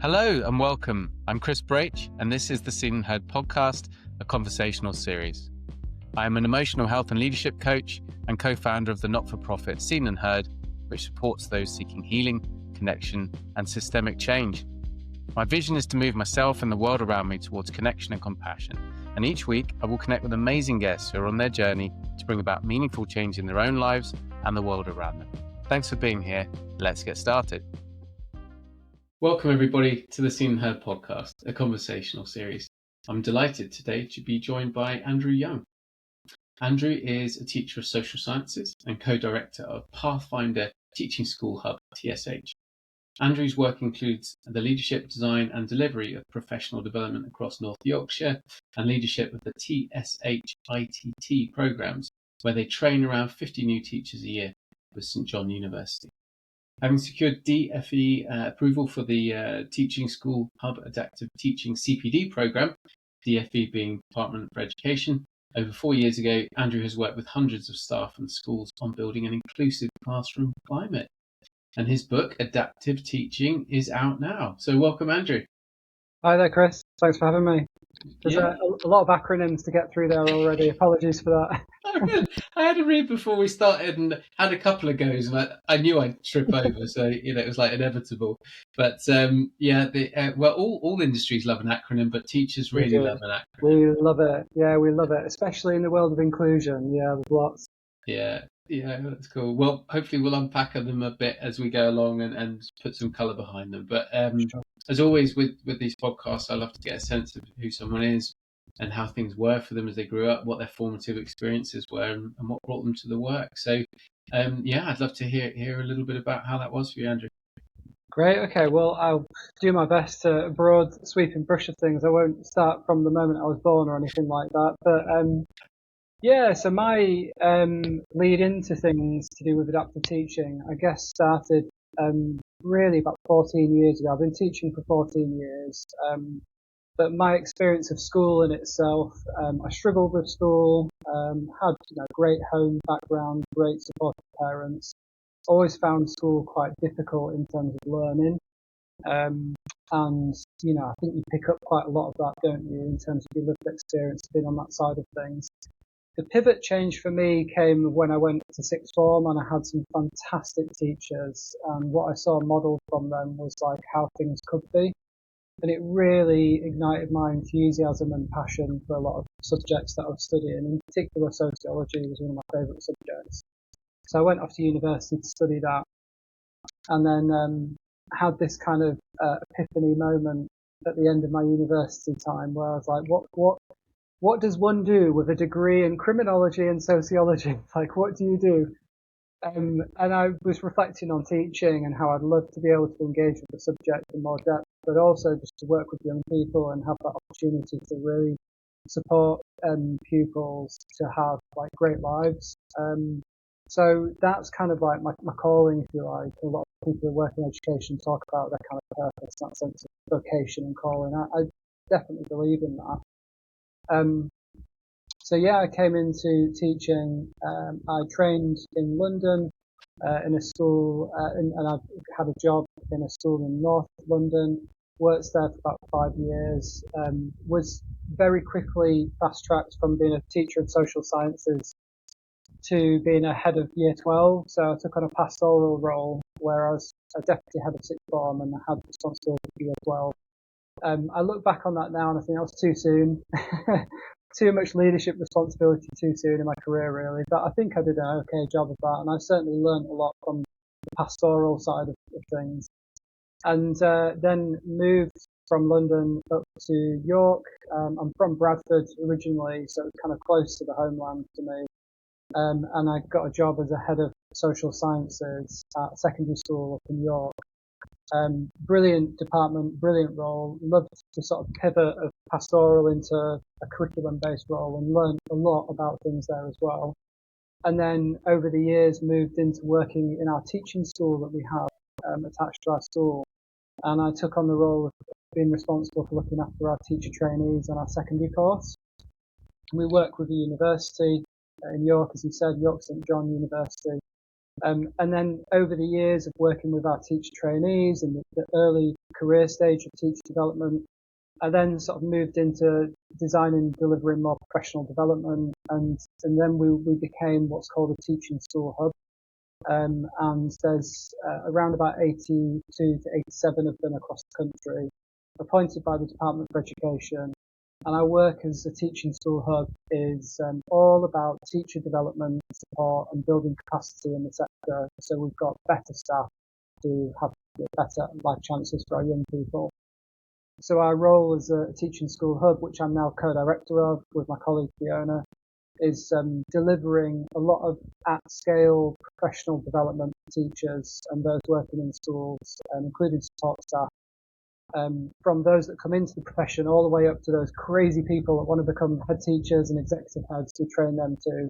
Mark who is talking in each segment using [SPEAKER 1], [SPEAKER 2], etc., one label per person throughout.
[SPEAKER 1] Hello and welcome. I'm Chris Braitch, and this is the Seen and Heard podcast, a conversational series. I am an emotional health and leadership coach and co-founder of the not-for-profit Seen and Heard, which supports those seeking healing, connection, and systemic change. My vision is to move myself and the world around me towards connection and compassion. And each week, I will connect with amazing guests who are on their journey to bring about meaningful change in their own lives and the world around them. Thanks for being here. Let's get started. Welcome everybody to the Seen and Heard podcast, a conversational series. I'm delighted today to be joined by Andrew Young. Andrew is a teacher of social sciences and co-director of Pathfinder Teaching School Hub, TSH. Andrew's work includes the leadership, design and delivery of professional development across North Yorkshire and leadership of the TSH ITT programs, where they train around 50 new teachers a year with St John University. Having secured DFE approval for the Teaching School Hub Adaptive Teaching CPD program, DFE being Department for Education, over 4 years ago, Andrew has worked with hundreds of staff and schools on building an inclusive classroom climate. And his book, Adaptive Teaching, is out now. So welcome, Andrew.
[SPEAKER 2] Hi there, Chris. Thanks for having me. There's a lot of acronyms to get through there already. Apologies for that.
[SPEAKER 1] I had a read before we started and had a couple of goes, and I knew I'd trip over, so it was like inevitable. But all industries love an acronym, but teachers really love an acronym.
[SPEAKER 2] We love it. Yeah, we love it, especially in the world of inclusion. Yeah, there's lots.
[SPEAKER 1] Yeah, that's cool. Well, hopefully we'll unpack them a bit as we go along and put some colour behind them. But as always with these podcasts, I love to get a sense of who someone is and how things were for them as they grew up, what their formative experiences were, and what brought them to the work. So, I'd love to hear a little bit about how that was for you, Andrew.
[SPEAKER 2] Great. Okay. Well, I'll do my best to a broad sweeping brush of things. I won't start from the moment I was born or anything like that. But so my lead into things to do with adaptive teaching, I guess, started really about 14 years ago. I've been teaching for 14 years. But my experience of school in itself, I struggled with school, had great home background, great supportive parents, always found school quite difficult in terms of learning. I think you pick up quite a lot of that, don't you, in terms of your lived experience, being on that side of things. The pivot change for me came when I went to sixth form and I had some fantastic teachers, and what I saw modelled from them was like how things could be. And it really ignited my enthusiasm and passion for a lot of subjects that I was studying. In particular, sociology was one of my favourite subjects. So I went off to university to study that, and then had this kind of epiphany moment at the end of my university time where I was like, what does one do with a degree in criminology and sociology? Like, what do you do? And I was reflecting on teaching and how I'd love to be able to engage with the subject in more depth, but also just to work with young people and have that opportunity to really support pupils to have like great lives. So that's kind of like my calling, if you like. A lot of people who work in education talk about their kind of purpose, that sense of vocation and calling. I definitely believe in that. I came into teaching. I trained in London in a school, and I've had a job in a school in North London. Worked there for about 5 years. Was very quickly fast-tracked from being a teacher of social sciences to being a head of year 12. So I took on a pastoral role where I was a deputy head of sixth form and I had responsibility for year 12. I look back on that now and I think that was too soon. Too much leadership responsibility too soon in my career, really. But I think I did an okay job of that, and I certainly learned a lot from the pastoral side of things. And then moved from London up to York. I'm from Bradford originally, so it's kind of close to the homeland to me. And I got a job as a head of social sciences at a secondary school up in York. Brilliant department, brilliant role. Loved to sort of pivot of pastoral into a curriculum-based role and learned a lot about things there as well. And then over the years moved into working in our teaching school that we have attached to our school. And I took on the role of being responsible for looking after our teacher trainees on our secondary course. We work with the university in York, as you said, York St John University. And then over the years of working with our teacher trainees and the early career stage of teacher development, I then sort of moved into designing and delivering more professional development, and then we became what's called a teaching school hub. And there's around about 82 to 87 of them across the country, appointed by the Department for Education. And our work as a teaching school hub is all about teacher development, support, and building capacity in the sector. So we've got better staff to have better life chances for our young people. So our role as a teaching school hub, which I'm now co-director of with my colleague Fiona, is delivering a lot of at-scale professional development for teachers and those working in schools, including support staff, from those that come into the profession all the way up to those crazy people that want to become head teachers and executive heads to train them too.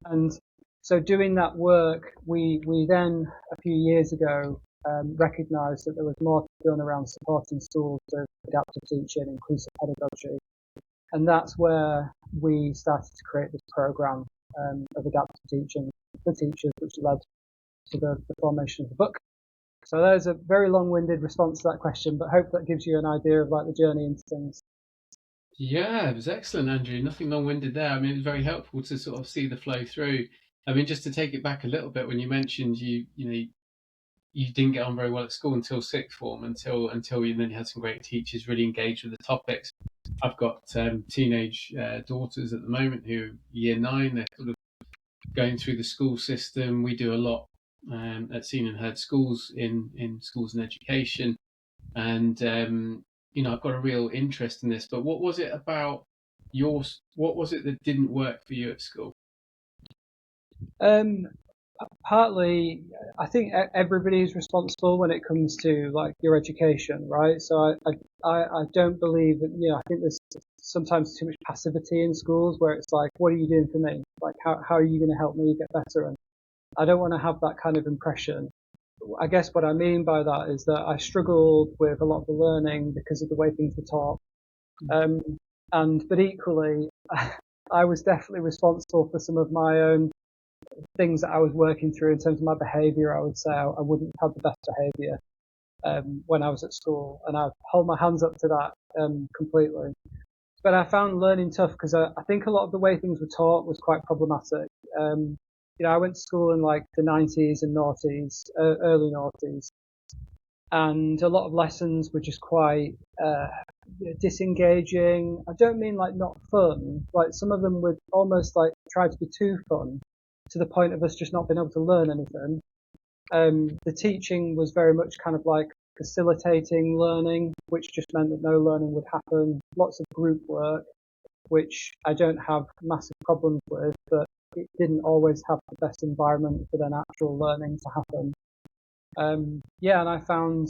[SPEAKER 2] And so doing that work, we then, a few years ago, recognised that there was more to be done around supporting schools with adaptive teaching, inclusive pedagogy. And that's where we started to create this programme of adaptive teaching for teachers, which led to the formation of the book. So there's a very long-winded response to that question, but hope that gives you an idea of like the journey into things.
[SPEAKER 1] Yeah, it was excellent, Andrew. Nothing long-winded there. I mean, it was very helpful to sort of see the flow through. I mean, just to take it back a little bit, when you mentioned you didn't get on very well at school until sixth form, until you then had some great teachers really engaged with the topics. I've got teenage daughters at the moment who are year 9. They're sort of going through the school system. We do a lot at Seen and Heard Schools in schools and education, and I've got a real interest in this. But what was it about yours? What was it that didn't work for you at school?
[SPEAKER 2] Partly, I think everybody is responsible when it comes to like your education, right? So I don't believe that, I think there's sometimes too much passivity in schools where it's like, what are you doing for me? Like, how are you going to help me get better? And I don't want to have that kind of impression. I guess what I mean by that is that I struggled with a lot of the learning because of the way things were taught. But equally, I was definitely responsible for some of my own things that I was working through in terms of my behaviour. I would say I wouldn't have the best behaviour when I was at school, and I hold my hands up to that completely. But I found learning tough because I think a lot of the way things were taught was quite problematic. I went to school in like the 90s and noughties, early noughties, and a lot of lessons were just quite disengaging. I don't mean like not fun, like some of them would almost like try to be too fun, to the point of us just not being able to learn anything. The teaching was very much kind of like facilitating learning, which just meant that no learning would happen. Lots of group work, which I don't have massive problems with, but it didn't always have the best environment for then actual learning to happen. And I found,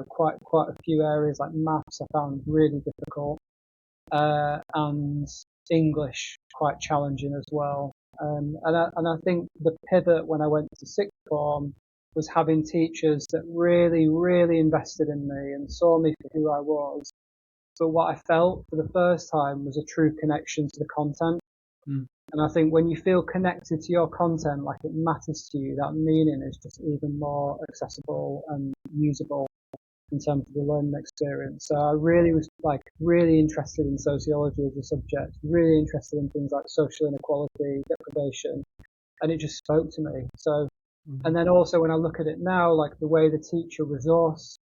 [SPEAKER 2] quite a few areas like maths I found really difficult, and English quite challenging as well. And I think the pivot when I went to sixth form was having teachers that really, really invested in me and saw me for who I was. But what I felt for the first time was a true connection to the content. And I think when you feel connected to your content, like it matters to you, that meaning is just even more accessible and usable in terms of the learning experience. So I really was like really interested in sociology as a subject, really interested in things like social inequality, deprivation, and it just spoke to me. So, and then also when I look at it now, like the way the teacher resourced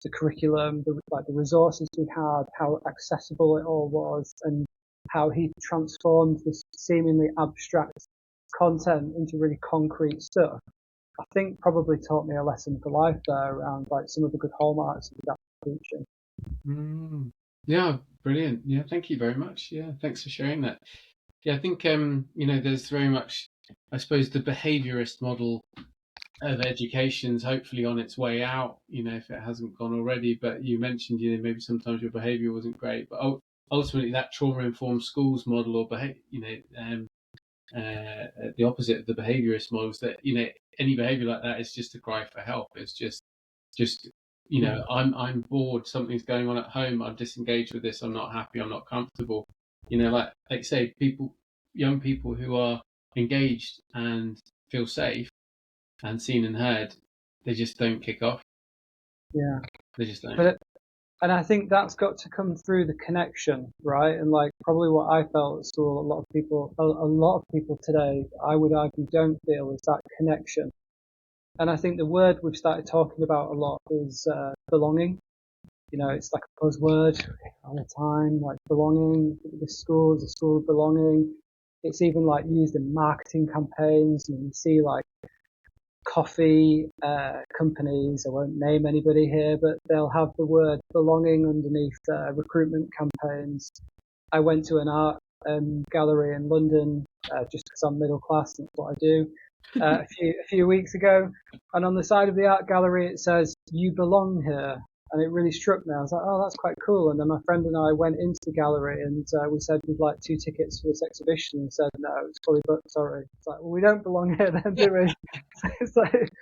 [SPEAKER 2] the curriculum, the resources we had, how accessible it all was, and how he transformed this seemingly abstract content into really concrete stuff, I think probably taught me a lesson for life there around like some of the good hallmarks of adaptive teaching.
[SPEAKER 1] Yeah, brilliant. Yeah, thank you very much. Yeah, thanks for sharing that. Yeah, I think there's very much, I suppose, the behaviourist model of education's hopefully on its way out, if it hasn't gone already. But you mentioned, maybe sometimes your behaviour wasn't great, but ultimately that trauma-informed schools model, or the opposite of the behaviourist models, that any behaviour like that is just a cry for help. It's just I'm bored, something's going on at home, I'm disengaged with this, I'm not happy, I'm not comfortable. Like say young people who are engaged and feel safe and seen and heard, they just don't kick off.
[SPEAKER 2] Yeah.
[SPEAKER 1] They just don't.
[SPEAKER 2] And I think that's got to come through the connection, right? And like probably what I felt at school, a lot of people today, I would argue, don't feel is that connection. And I think the word we've started talking about a lot is belonging. You know, it's like a buzzword all the time, like belonging. This school is a school of belonging. It's even like used in marketing campaigns, and you see like coffee companies, I won't name anybody here, but they'll have the word belonging underneath recruitment campaigns. I went to an art gallery in London just because I'm middle class, that's what I do, a few weeks ago, and on the side of the art gallery it says, "You belong here." And it really struck me. I was like, oh, that's quite cool. And then my friend and I went into the gallery and we said we'd like 2 tickets for this exhibition. And said, no, it's fully booked, sorry. It's like, well, we don't belong here then, do we? It's like,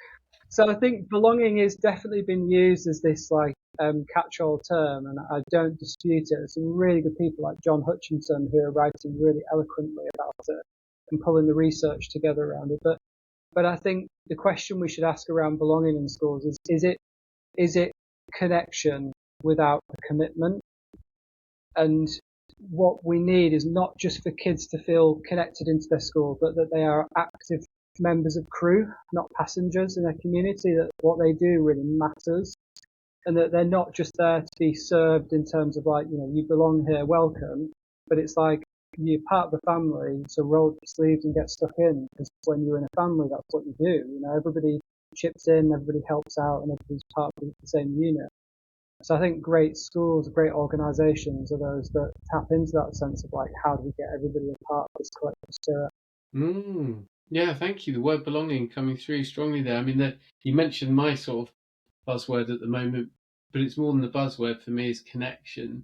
[SPEAKER 2] so I think belonging has definitely been used as this like catch-all term, and I don't dispute it. There's some really good people like John Hutchinson who are writing really eloquently about it and pulling the research together around it. But I think the question we should ask around belonging in schools is it connection without the commitment? And what we need is not just for kids to feel connected into their school, but that they are active members of crew, not passengers in their community, that what they do really matters, and that they're not just there to be served in terms of like, you know, you belong here, welcome, but it's like you're part of the family, so roll up your sleeves and get stuck in, because when you're in a family, that's what you do. You know, everybody chips in, everybody helps out, and everybody's part of the same unit. So I think great schools, great organisations are those that tap into that sense of like, how do we get everybody a part of this collective spirit?
[SPEAKER 1] Yeah, thank you. The word belonging coming through strongly there. I mean, you mentioned my sort of buzzword at the moment, but it's more than the buzzword for me is connection.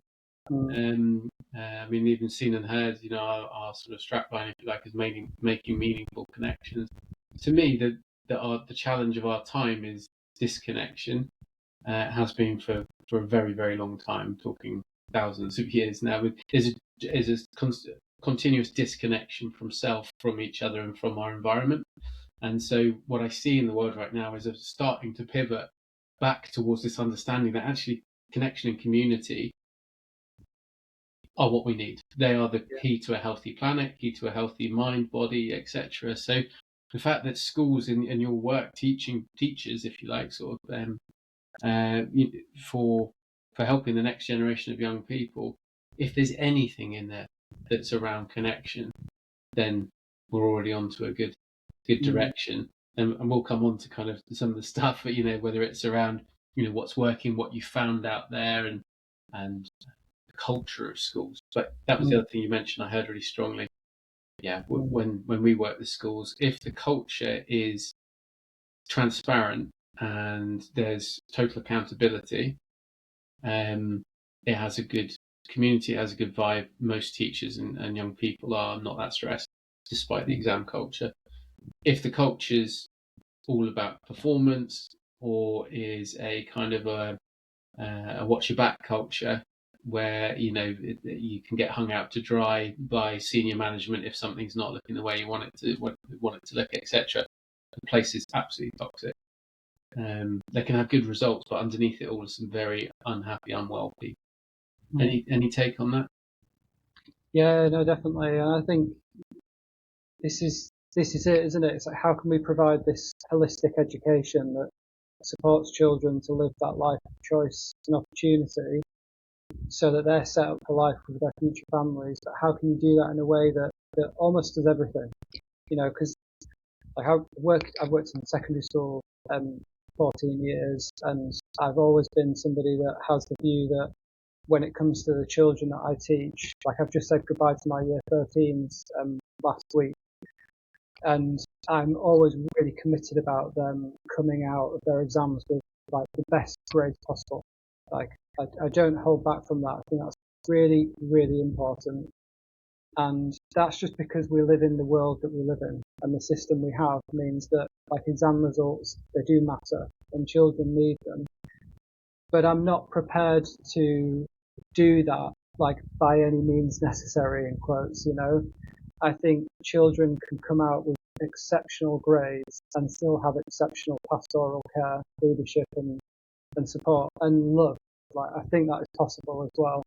[SPEAKER 1] I mean, even seen and heard, you know, our sort of strapline, if you like, is making meaningful connections. To me, the challenge of our time is disconnection. It has been for a very, very long time, talking thousands of years now. There's a continuous disconnection from self, from each other, and from our environment. And so what I see in the world right now is a starting to pivot back towards this understanding that actually connection and community are what we need. They are the key to a healthy planet, key to a healthy mind, body, etc. So the fact that schools in your work teaching teachers, if you like, sort of for helping the next generation of young people, if there's anything in there that's around connection, then we're already onto a good direction. And we'll come on to kind of some of the stuff, you know, whether it's around, you know, what's working, what you found out there, and the culture of schools. But that was the other thing you mentioned I heard really strongly. Yeah, when we work with schools, if the culture is transparent and there's total accountability, it has a good community, it has a good vibe. Most teachers and young people are not that stressed, despite the exam culture. If the culture's all about performance, or is a kind of a watch your back culture, where, you know, you can get hung out to dry by senior management if something's not looking the way you want it to look, etc. The place is absolutely toxic. They can have good results, but underneath it all are some very unhappy, unwell people. Any take on that?
[SPEAKER 2] Yeah, no, definitely. And I think this is it, isn't it? It's like, how can we provide this holistic education that supports children to live that life of choice and opportunity, so that they're set up for life with their future families? But how can you do that in a way that almost does everything? You know, because like I've worked in secondary school 14 years, and I've always been somebody that has the view that when it comes to the children that I teach, like I've just said goodbye to my year 13s last week, and I'm always really committed about them coming out of their exams with like the best grades possible. Like I don't hold back from that. I think that's really, really important. And that's just because we live in the world that we live in, and the system we have means that like exam results, they do matter and children need them. But I'm not prepared to do that like by any means necessary, in quotes, you know. I think children can come out with exceptional grades and still have exceptional pastoral care, leadership and support and love. Like, I think that is possible as well.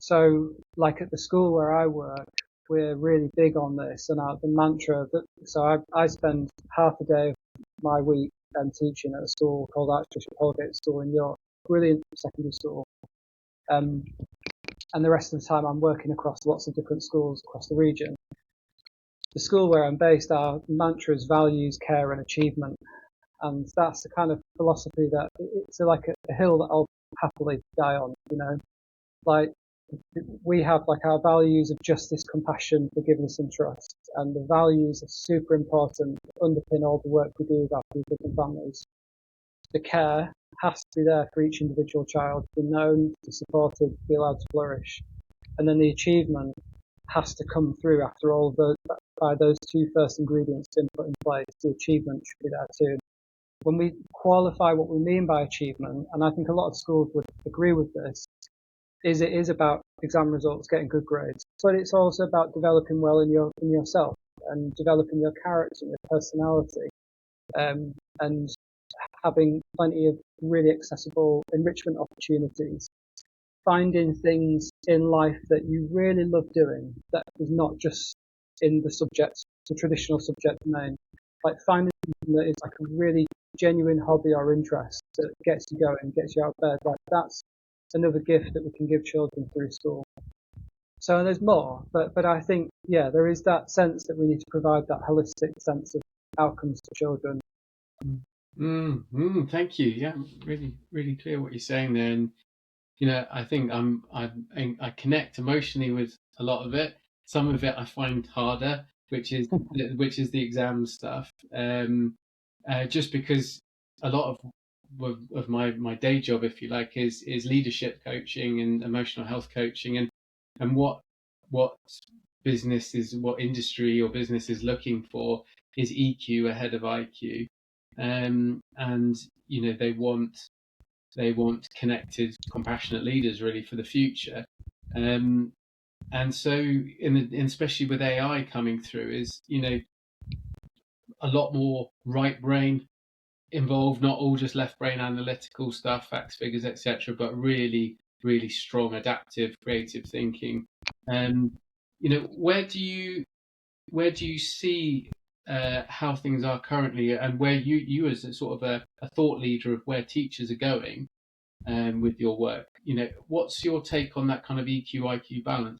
[SPEAKER 2] So, like at the school where I work, we're really big on this, and the mantra that, so I spend half a day of my week teaching at a school called Archbishop Holgate School in York, brilliant secondary school. And the rest of the time I'm working across lots of different schools across the region. The school where I'm based, our mantra is values, care and achievement. And that's the kind of philosophy that it's like a hill that I'll happily die on, you know. Like, we have like our values of justice, compassion, forgiveness and trust. And the values are super important, underpin all the work we do with our people and families. The care has to be there for each individual child, to be known, to be supported, to be allowed to flourish. And then the achievement has to come through after all by those two first ingredients been put in place. The achievement should be there too. When we qualify what we mean by achievement, and I think a lot of schools would agree with this, is it is about exam results, getting good grades, but it's also about developing well in yourself and developing your character and your personality, and having plenty of really accessible enrichment opportunities, finding things in life that you really love doing that is not just in the traditional subject domain, like finding something that is like a really genuine hobby or interest that gets you going, gets you out of bed. Like, that's another gift that we can give children through school. So there's more, but I think, yeah, there is that sense that we need to provide that holistic sense of outcomes to children.
[SPEAKER 1] Thank you. Yeah, really, really clear what you're saying there. And, you know, I think I connect emotionally with a lot of it. Some of it I find harder, which is the exam stuff. Just because a lot of my day job, if you like, is leadership coaching and emotional health coaching, and what industry or business is looking for is EQ ahead of IQ, and you know, they want connected, compassionate leaders really for the future. And so, especially with AI coming through, is, you know, a lot more right brain involved, not all just left brain analytical stuff, facts, figures, etc., but really, really strong, adaptive, creative thinking. You know, where do you see how things are currently, and where you as a sort of a thought leader of where teachers are going with your work? You know, what's your take on that kind of EQ IQ balance?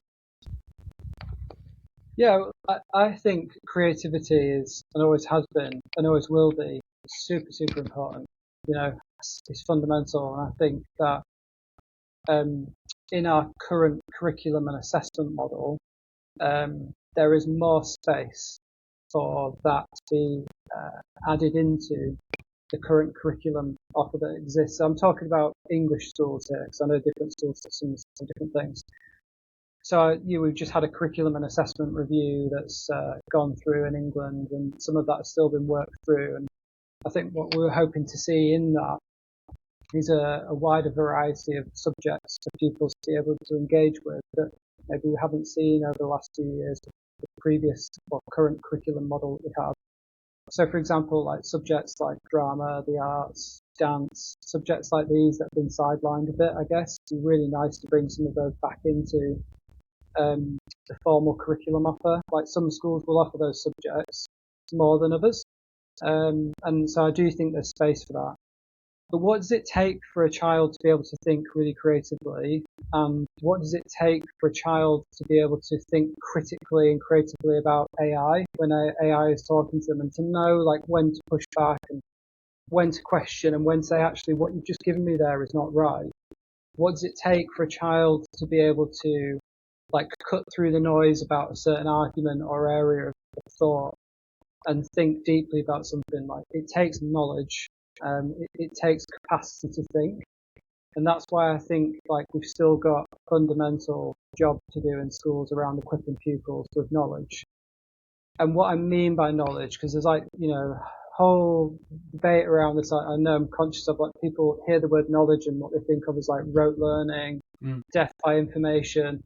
[SPEAKER 2] Yeah, I think creativity is, and always has been, and always will be, super, super important. You know, it's fundamental. And I think that in our current curriculum and assessment model, there is more space for that to be added into the current curriculum offer that exists. So I'm talking about English schools here, because I know different school systems have different things. So we've just had a curriculum and assessment review that's gone through in England, and some of that has still been worked through. And I think what we're hoping to see in that is a wider variety of subjects for pupils to be able to engage with that maybe we haven't seen over the last 2 years with the previous or current curriculum model that we have. So, for example, like subjects like drama, the arts, dance, subjects like these that have been sidelined a bit, I guess. It'd be really nice to bring some of those back into the formal curriculum offer. Like, some schools will offer those subjects more than others. And so I do think there's space for that. But what does it take for a child to be able to think really creatively? And what does it take for a child to be able to think critically and creatively about AI when AI is talking to them, and to know like when to push back and when to question and when to say, actually, what you've just given me there is not right? What does it take for a child to be able to like cut through the noise about a certain argument or area of thought and think deeply about something? Like, it takes knowledge. It takes capacity to think, and that's why I think like we've still got a fundamental job to do in schools around equipping pupils with knowledge. And what I mean by knowledge, because there's like, you know, whole debate around this. I know I'm conscious of, like, people hear the word knowledge and what they think of is like rote learning, death by information.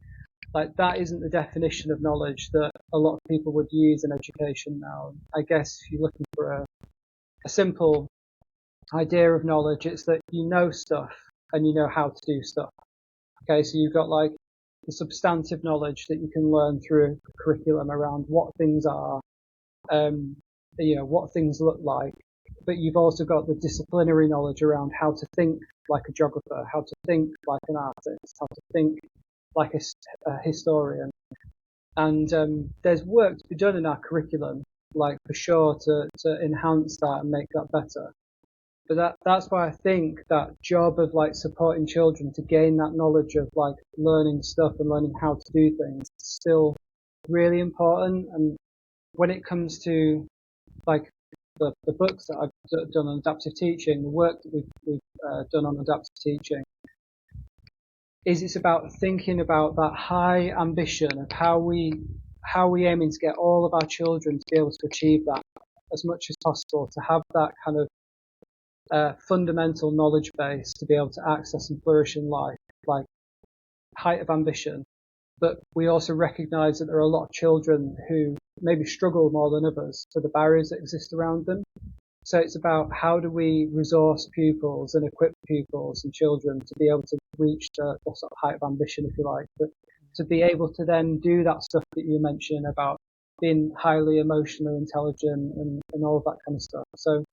[SPEAKER 2] like that isn't the definition of knowledge that a lot of people would use in education now. I guess if you're looking for a simple idea of knowledge, it's that you know stuff and you know how to do stuff. Okay, so you've got like the substantive knowledge that you can learn through a curriculum around what things are, what things look like, but you've also got the disciplinary knowledge around how to think like a geographer, how to think like an artist, how to think like a historian. And there's work to be done in our curriculum, like for sure, to enhance that and make that better. But that's why I think that job of like supporting children to gain that knowledge of like learning stuff and learning how to do things is still really important. And when it comes to like the books that I've done on adaptive teaching, the work that we've done on adaptive teaching, it's about thinking about that high ambition of how we aiming to get all of our children to be able to achieve that as much as possible, to have that kind of fundamental knowledge base to be able to access and flourish in life, like height of ambition. But we also recognise that there are a lot of children who maybe struggle more than others for the barriers that exist around them. So it's about how do we resource pupils and equip pupils and children to be able to reach the sort of height of ambition, if you like, but to be able to then do that stuff that you mentioned about being highly emotionally intelligent and all of that kind of stuff. So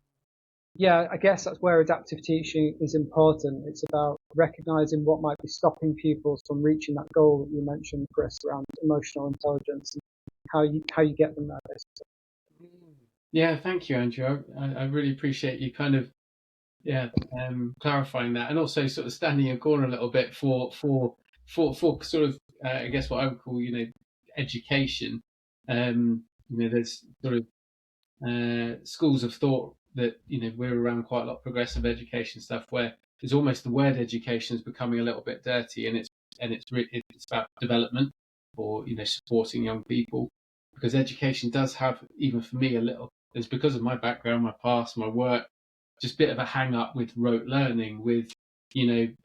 [SPEAKER 2] yeah, I guess that's where adaptive teaching is important. It's about recognizing what might be stopping pupils from reaching that goal that you mentioned, Chris, around emotional intelligence and how you get them there, basically.
[SPEAKER 1] Yeah, thank you, Andrew. I really appreciate you kind of clarifying that, and also sort of standing in a corner a little bit for sort of I guess what I would call education. There's sort of schools of thought that we're around quite a lot of progressive education stuff where there's almost the word education is becoming a little bit dirty, and it's about development or supporting young people, because education does have, even for me, a little. It's because of my background, my past, my work, just a bit of a hang up with rote learning, with it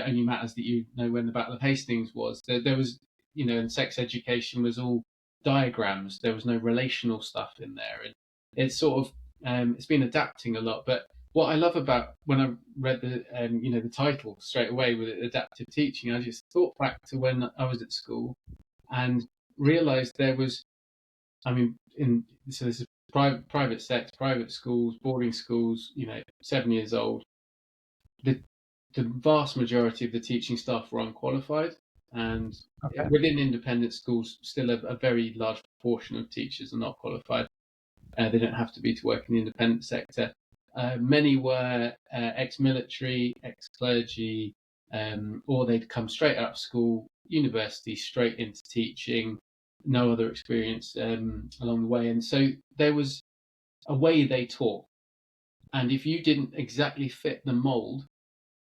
[SPEAKER 1] only matters that you know when the Battle of Hastings was. There was and sex education was all diagrams. There was no relational stuff in there, and it's sort of it's been adapting a lot. But what I love about when I read the title straight away with adaptive teaching, I just thought back to when I was at school and realised there was, so this is private sex, private schools, boarding schools, 7 years old. The vast majority of the teaching staff were unqualified, and within independent schools, still a very large proportion of teachers are not qualified. They don't have to be to work in the independent sector. Many were ex-military, ex-clergy, or they'd come straight out of school, university, straight into teaching, no other experience along the way. And so there was a way they taught. And if you didn't exactly fit the mold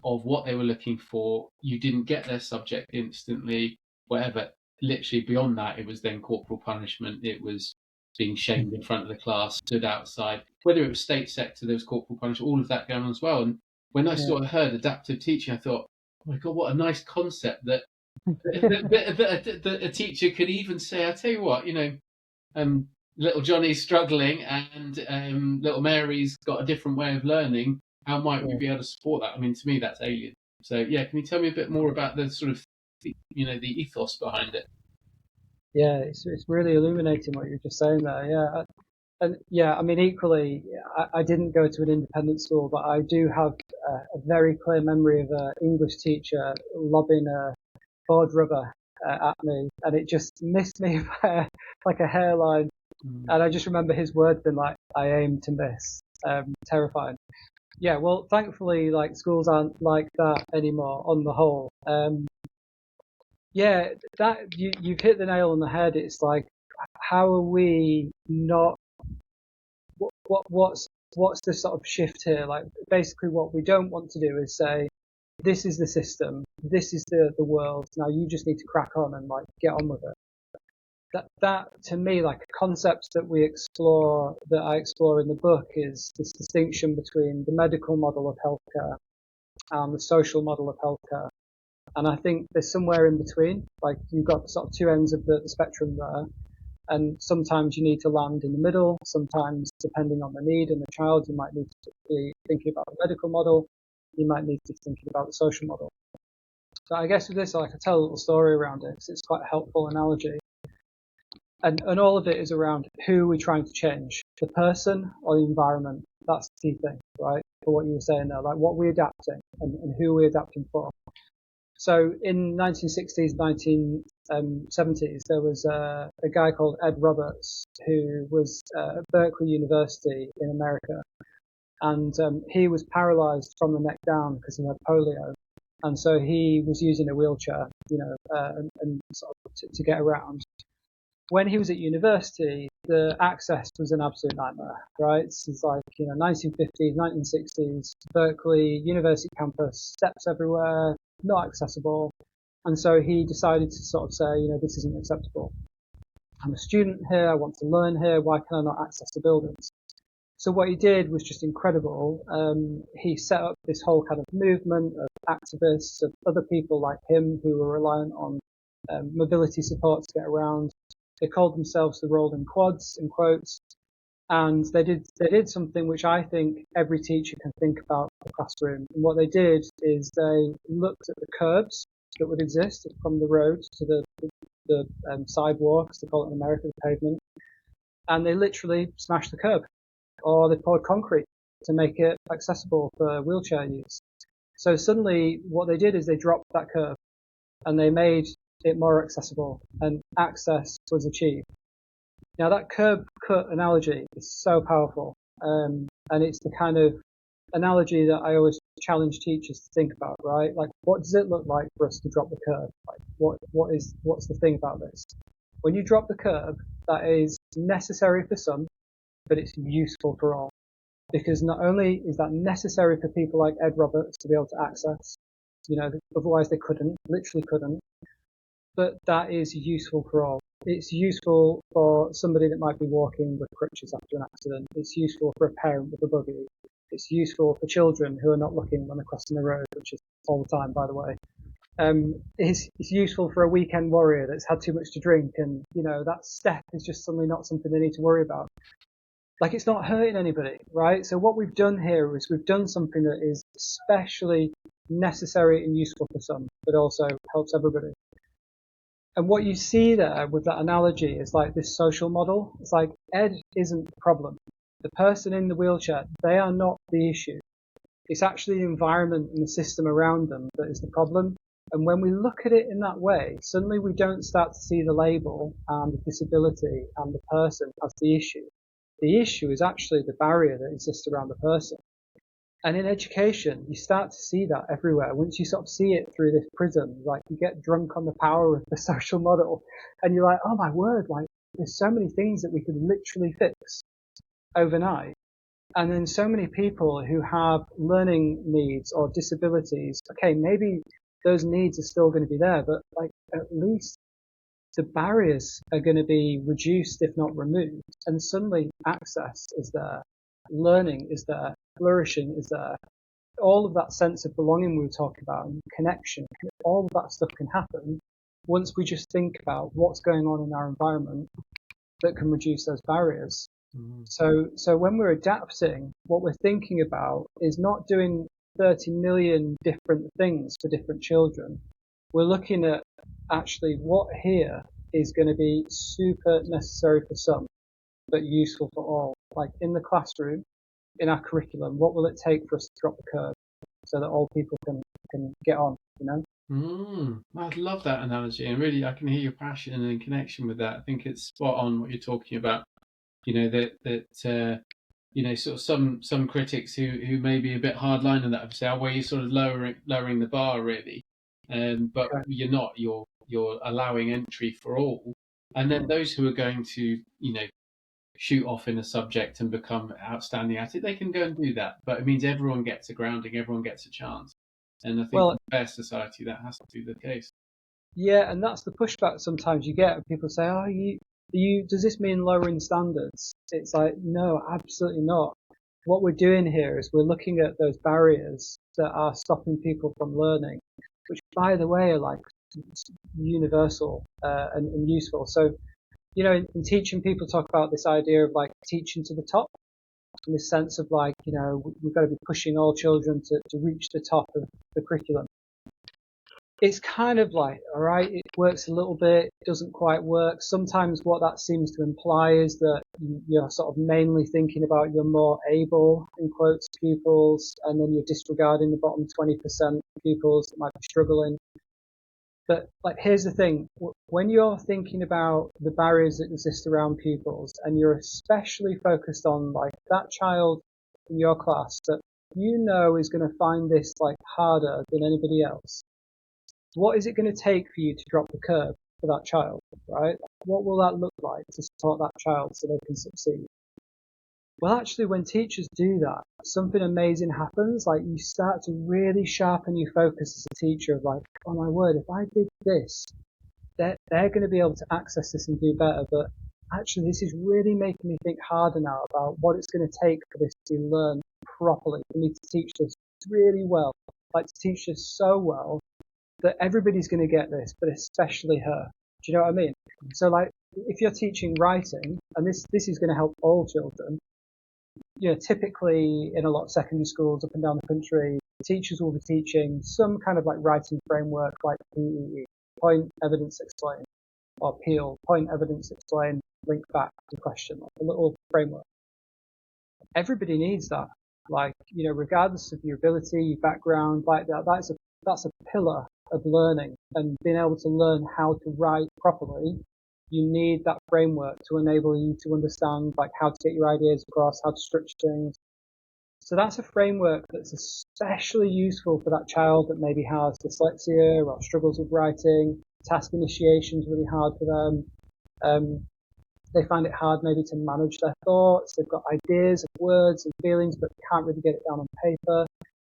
[SPEAKER 1] of what they were looking for, you didn't get their subject instantly, whatever. Literally beyond that, it was then corporal punishment. It was being shamed in front of the class, stood outside. Whether it was state sector, there was corporal punishment, all of that going on as well. And when I sort of heard adaptive teaching, I thought, oh my God, what a nice concept that a teacher could even say, I tell you what, little Johnny's struggling and little Mary's got a different way of learning. How might we be able to support that? I mean, to me, that's alien. So, yeah, can you tell me a bit more about the sort of, the ethos behind it?
[SPEAKER 2] Yeah, it's really illuminating what you're just saying there. Yeah, and yeah, I mean, equally, I didn't go to an independent school, but I do have a very clear memory of an English teacher lobbing a board rubber at me, and it just missed me by like a hairline. And I just remember his words being like, "I aim to miss." Terrifying. Yeah, well, thankfully, like schools aren't like that anymore on the whole. Yeah, that you've hit the nail on the head. It's like, how are we not? What's the sort of shift here? Like, basically, what we don't want to do is say, this is the system, this is the world. Now you just need to crack on and like get on with it. That to me, like a concept that I explore in the book, is this distinction between the medical model of healthcare and the social model of healthcare. And I think there's somewhere in between, like you've got sort of two ends of the spectrum there. And sometimes you need to land in the middle. Sometimes, depending on the need and the child, you might need to be thinking about the medical model. You might need to be thinking about the social model. So I guess with this, I could tell a little story around it because it's quite a helpful analogy. And all of it is around who we're trying to change, the person or the environment. That's the key thing, right? For what you were saying there, like what we're adapting and who we're adapting for. So in 1960s, 1970s, there was a guy called Ed Roberts who was at Berkeley University in America. And he was paralyzed from the neck down because he had polio. And so he was using a wheelchair, and sort of to get around. When he was at university, the access was an absolute nightmare, right? It's like, 1950s, 1960s, Berkeley, university campus, steps everywhere, not accessible. And so he decided to sort of say, this isn't acceptable. I'm a student here, I want to learn here, why can I not access the buildings? So what he did was just incredible. He set up this whole kind of movement of activists, of other people like him who were reliant on mobility support to get around. They called themselves the Rolling Quads, in quotes, and they did something which I think every teacher can think about in the classroom. And what they did is they looked at the curbs that would exist from the road to the sidewalk, as they call it in America, the pavement, and they literally smashed the curb, or they poured concrete to make it accessible for wheelchair use. So suddenly, what they did is they dropped that curb, and they made it more accessible, and access was achieved. Now that curb cut analogy is so powerful, and it's the kind of analogy that I always challenge teachers to think about, right? Like, what does it look like for us to drop the curb? Like, what's the thing about this? When you drop the curb, that is necessary for some, but it's useful for all. Because not only is that necessary for people like Ed Roberts to be able to access, otherwise they literally couldn't, but that is useful for all. It's useful for somebody that might be walking with crutches after an accident. It's useful for a parent with a buggy. It's useful for children who are not looking when they're crossing the road, which is all the time, by the way. It's useful for a weekend warrior that's had too much to drink, and that step is just suddenly not something they need to worry about. Like, it's not hurting anybody, right? So what we've done here is we've done something that is especially necessary and useful for some, but also helps everybody. And what you see there with that analogy is like this social model. It's like Ed isn't the problem. The person in the wheelchair, they are not the issue. It's actually the environment and the system around them that is the problem. And when we look at it in that way, suddenly we don't start to see the label and the disability and the person as the issue. The issue is actually the barrier that exists around the person. And in education, you start to see that everywhere. Once you sort of see it through this prism, like you get drunk on the power of the social model, and you're like, oh my word, like there's so many things that we could literally fix overnight. And then so many people who have learning needs or disabilities, okay, maybe those needs are still going to be there, but like at least the barriers are going to be reduced, if not removed. And suddenly access is there, learning is there, flourishing is there. All of that sense of belonging we were talking about, and connection, all of that stuff can happen once we just think about what's going on in our environment that can reduce those barriers. Mm-hmm. So when we're adapting, what we're thinking about is not doing 30 million different things for different children. We're looking at actually what here is going to be super necessary for some, but useful for all. Like in the classroom, in our curriculum, what will it take for us to drop the curve so that all people can get on,
[SPEAKER 1] I love that analogy, and really I can hear your passion and in connection with that. I think it's spot on what you're talking about. Sort of some critics who may be a bit hardline on that say, oh, well, you're sort of lowering the bar really, but okay. You're not. You're allowing entry for all, and then those who are going to shoot off in a subject and become outstanding at it, they can go and do that. But it means everyone gets a grounding, everyone gets a chance, and I think in a fair society that has to be the case.
[SPEAKER 2] Yeah, and that's the pushback sometimes you get. People say, oh, does this mean lowering standards? It's like, no, absolutely not. What we're doing here is we're looking at those barriers that are stopping people from learning, which by the way are like universal and useful. So, in teaching, people talk about this idea of like teaching to the top, in the sense of like, we've got to be pushing all children to reach the top of the curriculum. It's kind of like, all right, it works a little bit, it doesn't quite work. Sometimes what that seems to imply is that you're sort of mainly thinking about your more able, in quotes, pupils, and then you're disregarding the bottom 20% pupils that might be struggling. But like, here's the thing, when you're thinking about the barriers that exist around pupils, and you're especially focused on like that child in your class that is going to find this like harder than anybody else, what is it going to take for you to drop the curve for that child, right? What will that look like to support that child so they can succeed? Well, actually, when teachers do that, something amazing happens. Like, you start to really sharpen your focus as a teacher of like, oh my word, if I did this, they're going to be able to access this and do better. But actually, this is really making me think harder now about what it's going to take for this to learn properly, for me to teach this really well, like to teach this so well that everybody's going to get this, but especially her. Do you know what I mean? So like, if you're teaching writing, and this is going to help all children, typically in a lot of secondary schools up and down the country, teachers will be teaching some kind of like writing framework, like PEE, point, evidence, explain, or PEAL, point, evidence, explain, link back to question, like a little framework. Everybody needs that. Like, regardless of your ability, your background, like that's a pillar of learning, and being able to learn how to write properly. You need that framework to enable you to understand like how to get your ideas across, how to structure things. So that's a framework that's especially useful for that child that maybe has dyslexia or struggles with writing. Task initiation is really hard for them. They find it hard maybe to manage their thoughts. They've got ideas of words and feelings, but they can't really get it down on paper.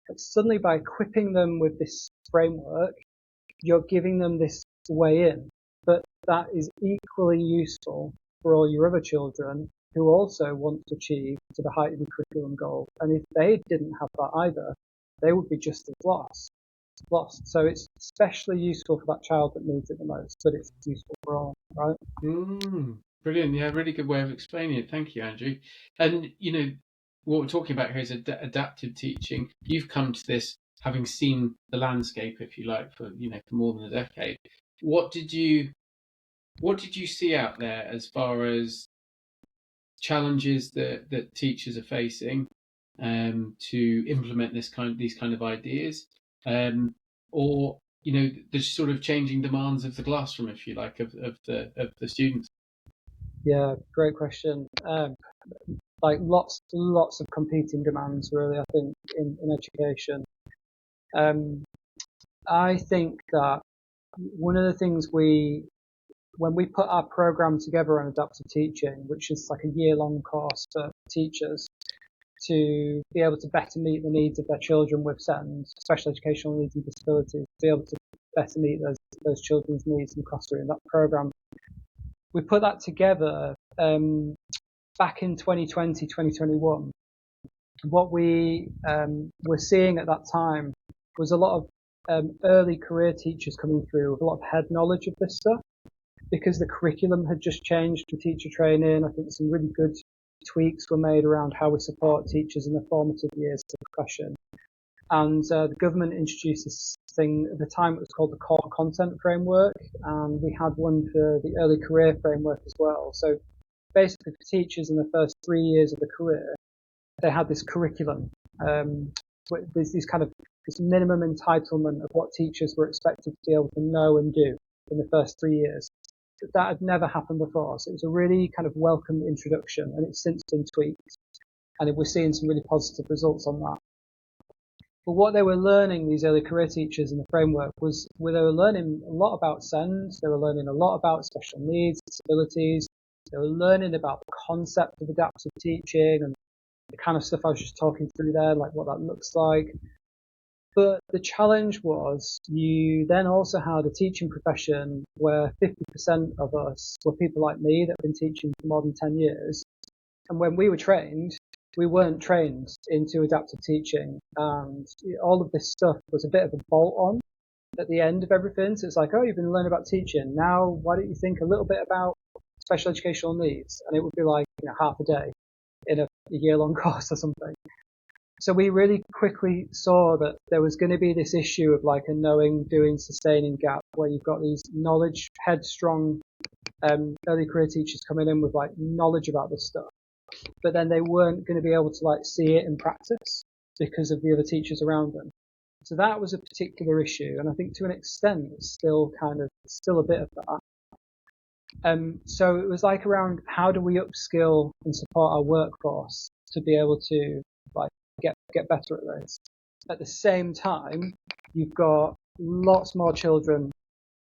[SPEAKER 2] But suddenly, by equipping them with this framework, you're giving them this way in. But that is equally useful for all your other children who also want to achieve to the height of the curriculum goal. And if they didn't have that either, they would be just as lost. So it's especially useful for that child that needs it the most, but it's useful for all, right?
[SPEAKER 1] Brilliant. Yeah, really good way of explaining it. Thank you, Andrew. And, what we're talking about here is adaptive teaching. You've come to this having seen the landscape, if you like, for more than a decade. What did you see out there as far as challenges that teachers are facing to implement these kind of ideas, or the sort of changing demands of the classroom, if you like, of the students?
[SPEAKER 2] Yeah, great question. Like lots of competing demands, really, I think, in education. I think that one of the things when we put our program together on adaptive teaching, which is like a year-long course for teachers to be able to better meet the needs of their children with certain special educational needs and disabilities, to be able to better meet those children's needs in the classroom, that program, we put that together back in 2020, 2021. What we were seeing at that time was a lot of early career teachers coming through with a lot of head knowledge of this stuff, because the curriculum had just changed for teacher training. I think some really good tweaks were made around how we support teachers in the formative years of the profession. And the government introduced this thing at the time. It was called the Core Content Framework, and we had one for the Early Career Framework as well. So basically, for teachers in the first 3 years of the career, they had this curriculum. There's this minimum entitlement of what teachers were expected to be able to know and do in the first 3 years. That had never happened before. So it was a really kind of welcome introduction, and it's since been tweaked. And we're seeing some really positive results on that. But what they were learning, these early career teachers in the framework, was where they were learning a lot about SEND. They were learning a lot about special needs, disabilities. They were learning about the concept of adaptive teaching and the kind of stuff I was just talking through there, like what that looks like. But the challenge was you then also had a teaching profession where 50% of us were people like me that have been teaching for more than 10 years. And when we were trained, we weren't trained into adaptive teaching. And all of this stuff was a bit of a bolt on. at the end of everything. So it's like, oh, you've been learning about teaching. Now, why don't you think a little bit about special educational needs? And it would be like, half a day in a year-long course or something. So we really quickly saw that there was going to be this issue of like a knowing, doing, sustaining gap where you've got these knowledge, headstrong, early career teachers coming in with like knowledge about this stuff, but then they weren't going to be able to like see it in practice because of the other teachers around them. So that was a particular issue, and I think to an extent it's still a bit of that. So it was like around how do we upskill and support our workforce to be able to like get better at this. At the same time, you've got lots more children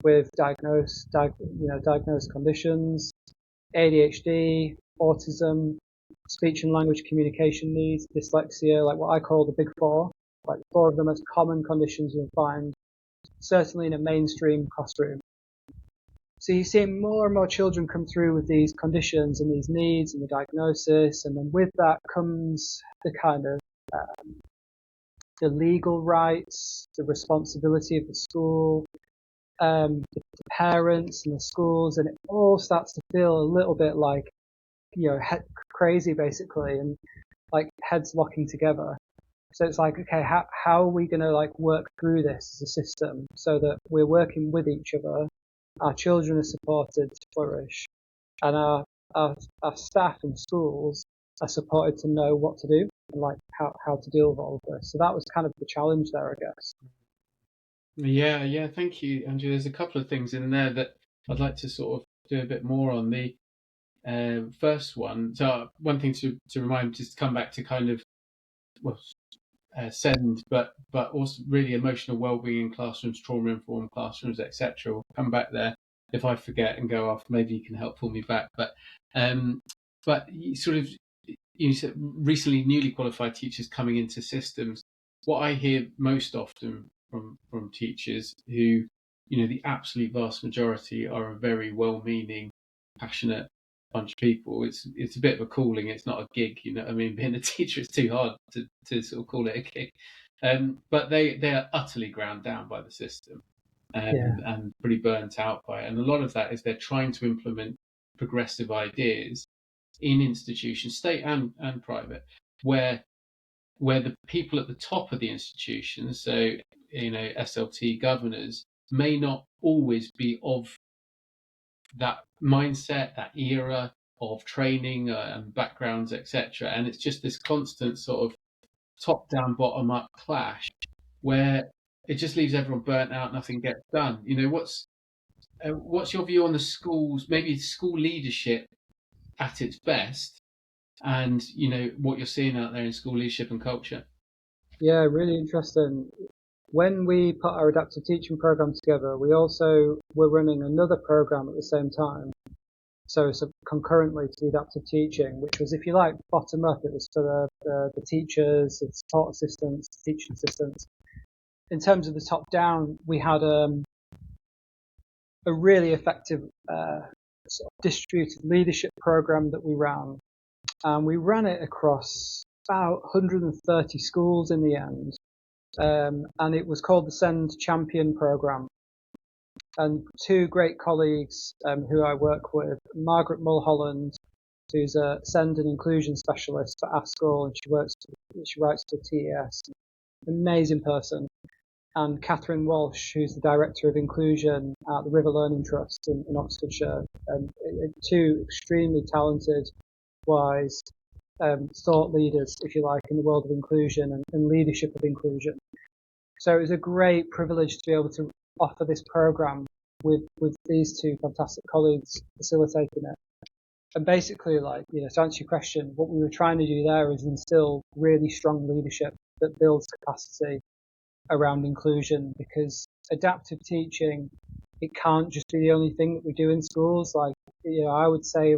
[SPEAKER 2] with diagnosed conditions, ADHD, autism, speech and language communication needs, dyslexia, like what I call the big four, like four of the most common conditions you'll find, certainly in a mainstream classroom. So you see more and more children come through with these conditions and these needs and the diagnosis, and then with that comes the kind of the legal rights, the responsibility of the school, the parents and the schools, and it all starts to feel a little bit like, crazy basically, and like heads locking together. So it's like, okay, how are we going to like work through this as a system so that we're working with each other, our children are supported to flourish, and our staff in schools are supported to know what to do and like how to deal with all of this. So that was kind of the challenge there, I guess.
[SPEAKER 1] Yeah, thank you, Andrew. There's a couple of things in there that I'd like to sort of do a bit more on. The first one, so one thing to remind, just to come back to kind of SEND, but also really emotional well-being in classrooms, trauma-informed classrooms, etc. We'll come back there. If I forget and go off, maybe you can help pull me back. But you sort of, you said recently newly qualified teachers coming into systems. What I hear most often from teachers who, the absolute vast majority are a very well-meaning, passionate bunch of people. It's a bit of a calling. It's not a gig. I mean, being a teacher is too hard to sort of call it a gig. But they are utterly ground down by the system and pretty burnt out by it. And a lot of that is they're trying to implement progressive ideas in institutions, state and private, where the people at the top of the institution, so SLT governors, may not always be of that mindset, that era of training and backgrounds, etc. And it's just this constant sort of top down, bottom up clash where it just leaves everyone burnt out, nothing gets done. What's your view on the schools, maybe school leadership at its best, and what you're seeing out there in school leadership and culture?
[SPEAKER 2] Yeah, really interesting. When we put our adaptive teaching program together, we also were running another program at the same time. So concurrently to the adaptive teaching, which was, if you like, bottom up. It was for the teachers, the support assistants, teaching assistants. In terms of the top down, we had a really effective sort of distributed leadership program that we ran. And we ran it across about 130 schools in the end. And it was called the SEND Champion Program. And two great colleagues who I work with, Margaret Mulholland, who's a SEND and inclusion specialist for our school, and she writes for TES, amazing person, and Catherine Walsh, who's the director of inclusion at the River Learning Trust in Oxfordshire, two extremely talented, wise thought leaders, if you like, in the world of inclusion and leadership of inclusion. So it was a great privilege to be able to offer this program with these two fantastic colleagues facilitating it. And basically, to answer your question, what we were trying to do there is instill really strong leadership that builds capacity around inclusion, because adaptive teaching, it can't just be the only thing that we do in schools. I would say,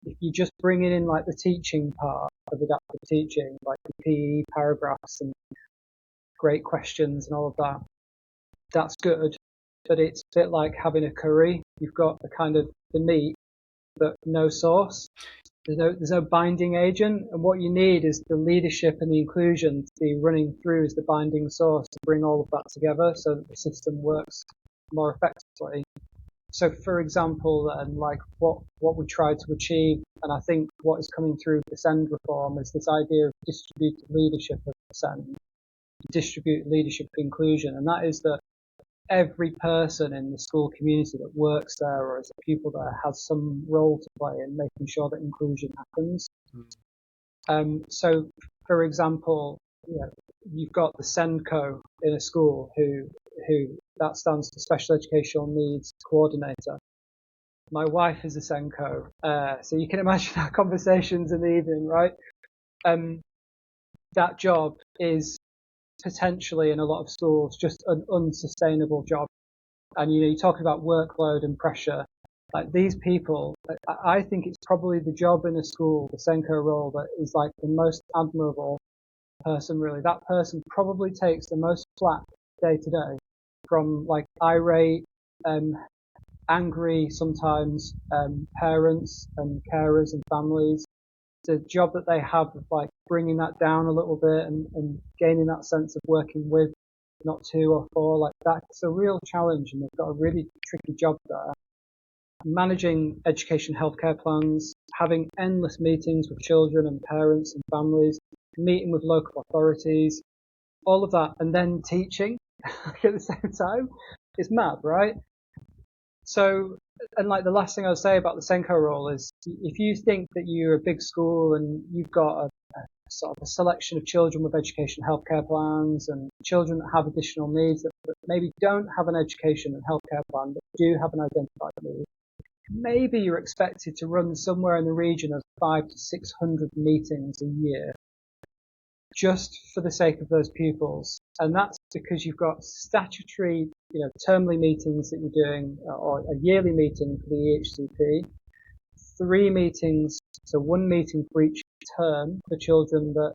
[SPEAKER 2] if you just bring in the teaching part of adaptive teaching, like the PE paragraphs and great questions and all of that, that's good. But it's a bit like having a curry. You've got the kind of the meat, but no sauce. There's no binding agent, and what you need is the leadership and the inclusion to be running through as the binding source to bring all of that together so that the system works more effectively. So, for example, like what we try to achieve, and I think what is coming through the SEND reform is this idea of distributed leadership of SEND, distributed leadership inclusion, and that is that every person in the school community that works there or is a pupil there has some role to play in making sure that inclusion happens. So, for example, you've got the SENDCO in a school who that stands for Special Educational Needs Coordinator. My wife is a SENDCO, so you can imagine our conversations in the evening, right? That job is potentially in a lot of schools just an unsustainable job. And you're talking about workload and pressure. Like these people, I think it's probably the job in a school, the SENDCO role, that is like the most admirable person, really. That person probably takes the most flack day to day from like irate, angry sometimes parents and carers and families. The job that they have of like bringing that down a little bit and gaining that sense of working with, not two or four, like that's a real challenge, and they've got a really tricky job there. Managing education healthcare plans, having endless meetings with children and parents and families, meeting with local authorities, all of that, and then teaching at the same time. It's mad, right? So, and like the last thing I'll say about the SENDCO role is, if you think that you're a big school and you've got a sort of a selection of children with education healthcare plans and children that have additional needs that maybe don't have an education and healthcare plan but do have an identified need, maybe you're expected to run somewhere in the region of 500 to 600 meetings a year just for the sake of those pupils. And that's because you've got statutory, termly meetings that you're doing, or a yearly meeting for the EHCP, 3 meetings, so 1 meeting for each term for children that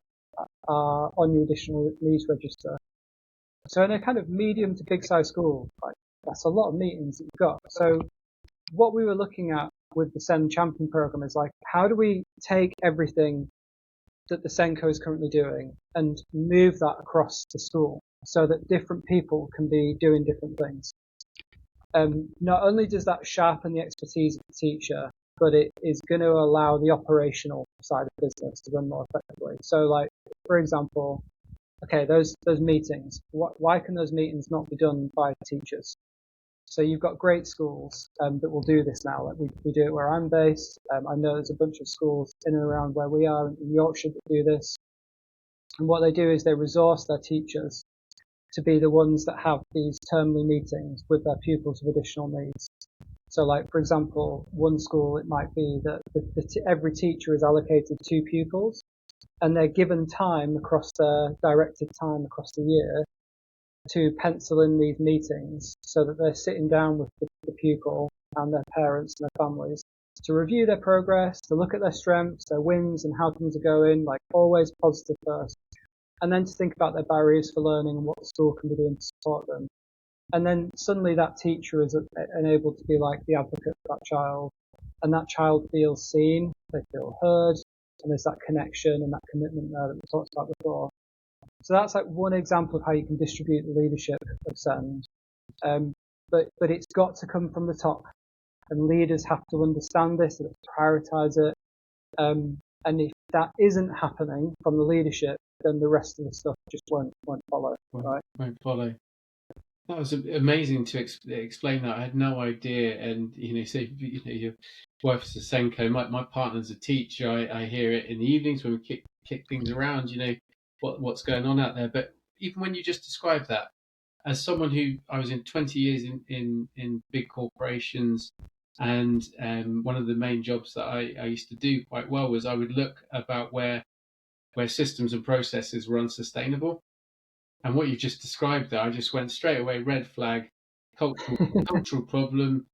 [SPEAKER 2] are on your additional needs register. So in a kind of medium to big size school, like, that's a lot of meetings that you've got. So what we were looking at with the SEND Champion program is like, how do we take everything that the SENDCO is currently doing and move that across the school so that different people can be doing different things. Not only does that sharpen the expertise of the teacher, but it is going to allow the operational side of business to run more effectively. So like, for example, okay, those meetings, why can those meetings not be done by teachers? So you've got great schools that will do this now. Like we do it where I'm based. I know there's a bunch of schools in and around where we are in Yorkshire that do this. And what they do is they resource their teachers to be the ones that have these termly meetings with their pupils with additional needs. So like, for example, one school, it might be that every teacher is allocated 2 pupils and they're given time across their directed time across the year to pencil in these meetings so that they're sitting down with the pupil and their parents and their families to review their progress, to look at their strengths, their wins and how things are going, like always positive first. And then to think about their barriers for learning and what the school can be doing to support them. And then suddenly that teacher is enabled to be like the advocate for that child, and that child feels seen, they feel heard, and there's that connection and that commitment there that we talked about before. So that's like one example of how you can distribute the leadership of SEND. But it's got to come from the top, and leaders have to understand this and prioritize it. And if that isn't happening from the leadership, then the rest of the stuff just won't follow. Right?
[SPEAKER 1] Won't follow. That was amazing to explain that. I had no idea. And so your wife's a SENDCO. My partner's a teacher. I hear it in the evenings when we kick things around. What's going on out there. But even when you just described that, as someone who I was in 20 years in big corporations, and one of the main jobs that I used to do quite well was I would look about where systems and processes were unsustainable. And what you just described there, I just went straight away, red flag, cultural problem,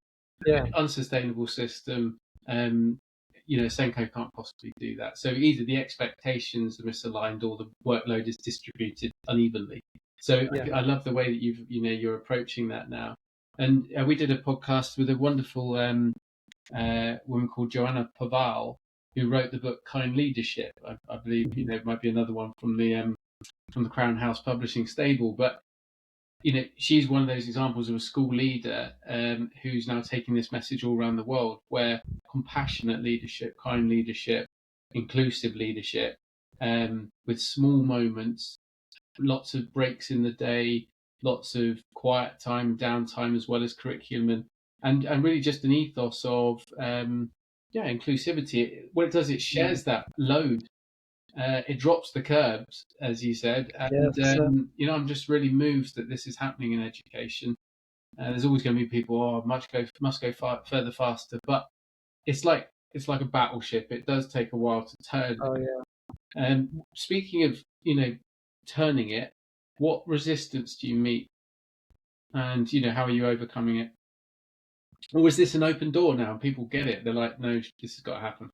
[SPEAKER 1] unsustainable system. SENDCO can't possibly do that. So either the expectations are misaligned or the workload is distributed unevenly. So I love the way that you're approaching that now. And we did a podcast with a wonderful woman called Joanna Paval, who wrote the book Kind Leadership. I believe it might be another one from the Crown House Publishing stable, but she's one of those examples of a school leader who's now taking this message all around the world, where compassionate leadership, kind leadership, inclusive leadership, with small moments, lots of breaks in the day, lots of quiet time, downtime, as well as curriculum, and really just an ethos of inclusivity. What it does, it shares that load. It drops the curbs, as you said, and I'm just really moved that this is happening in education. There's always going to be people, must go further, faster, but it's like a battleship. It does take a while to turn.
[SPEAKER 2] Oh yeah.
[SPEAKER 1] And speaking of turning it, what resistance do you meet, and how are you overcoming it? Or is this an open door now? People get it. They're like, no, this has got to happen.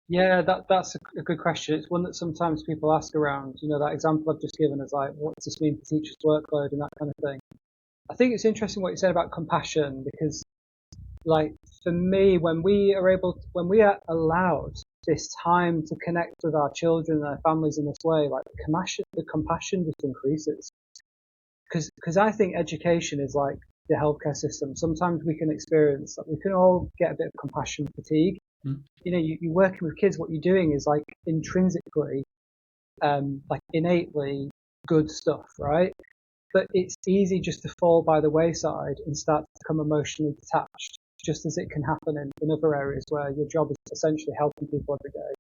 [SPEAKER 2] Yeah, that's a good question. It's one that sometimes people ask around. That example I've just given is like, what does this mean for teachers' workload and that kind of thing. I think it's interesting what you said about compassion, because, like, for me, when we are allowed this time to connect with our children and their families in this way, like the compassion just increases. Because I think education is like the healthcare system. Sometimes we can experience, like, we can all get a bit of compassion fatigue. You're working with kids, what you're doing is like intrinsically, like innately good stuff, right? But it's easy just to fall by the wayside and start to become emotionally detached, just as it can happen in other areas where your job is essentially helping people every day.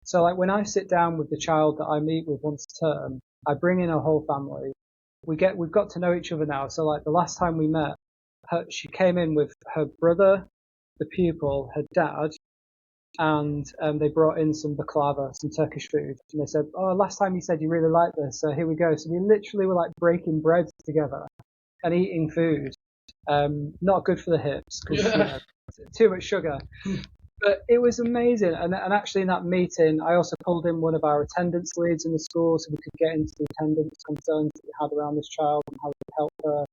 [SPEAKER 2] So like when I sit down with the child that I meet with once a term, I bring in a whole family. We've got to know each other now. So like the last time we met, she came in with her brother, the pupil, her dad, and they brought in some baklava, some Turkish food. And they said, last time you said you really liked this, so here we go. So we literally were like breaking bread together and eating food. Not good for the hips, because too much sugar. But it was amazing. And actually in that meeting, I also pulled in one of our attendance leads in the school so we could get into the attendance concerns that we had around this child and how we could help her.